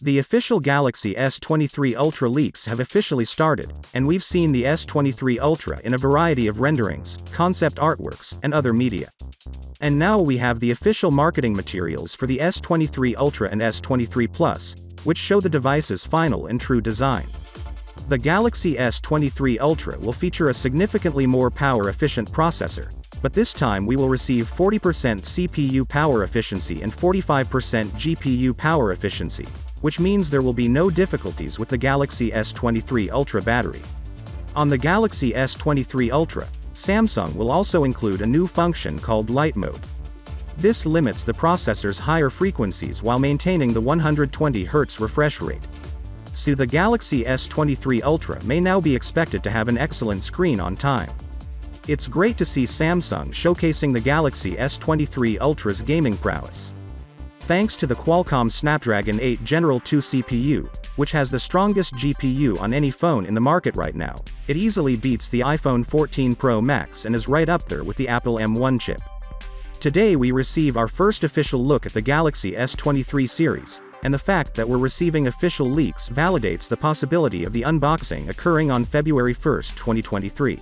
The official Galaxy S23 Ultra leaks have officially started, and we've seen the S23 Ultra in a variety of renderings, concept artworks, and other media. And now we have the official marketing materials for the S23 Ultra and S23 Plus, which show the device's final and true design. The Galaxy S23 Ultra will feature a significantly more power-efficient processor, but this time we will receive 40% CPU power efficiency and 45% GPU power efficiency, which means there will be no difficulties with the Galaxy S23 Ultra battery. On the Galaxy S23 Ultra, Samsung will also include a new function called Light Mode. This limits the processor's higher frequencies while maintaining the 120 Hz refresh rate. So the Galaxy S23 Ultra may now be expected to have an excellent screen on time. It's great to see Samsung showcasing the Galaxy S23 Ultra's gaming prowess. Thanks to the Qualcomm Snapdragon 8 General 2 CPU, which has the strongest GPU on any phone in the market right now, it easily beats the iPhone 14 Pro Max and is right up there with the Apple M1 chip. Today we receive our first official look at the Galaxy S23 series, and the fact that we're receiving official leaks validates the possibility of the unboxing occurring on February 1, 2023.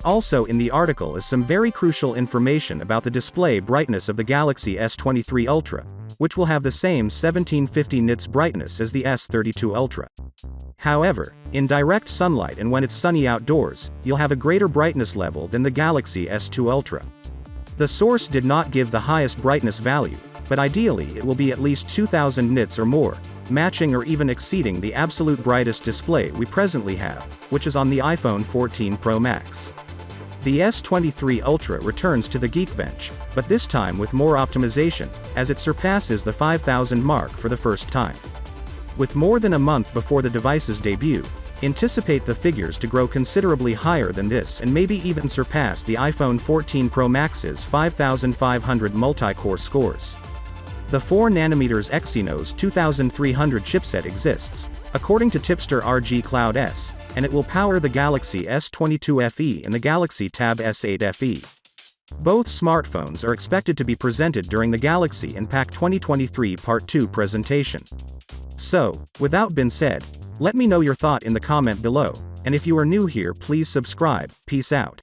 Also in the article is some very crucial information about the display brightness of the Galaxy S23 Ultra, which will have the same 1750 nits brightness as the S32 Ultra. However, in direct sunlight and when it's sunny outdoors, you'll have a greater brightness level than the Galaxy S2 Ultra. The source did not give the highest brightness value, but ideally it will be at least 2000 nits or more, matching or even exceeding the absolute brightest display we presently have, which is on the iPhone 14 Pro Max. The S23 Ultra returns to the Geekbench, but this time with more optimization, as it surpasses the 5000 mark for the first time. With more than a month before the device's debut, anticipate the figures to grow considerably higher than this and maybe even surpass the iPhone 14 Pro Max's 5500 multi-core scores. The 4nm Exynos 2300 chipset exists, according to tipster RG Cloud S, and it will power the Galaxy S22 FE and the Galaxy Tab S8 FE. Both smartphones are expected to be presented during the Galaxy Unpacked 2023 Part 2 presentation. So, without being said, let me know your thought in the comment below, and if you are new here please subscribe. Peace out.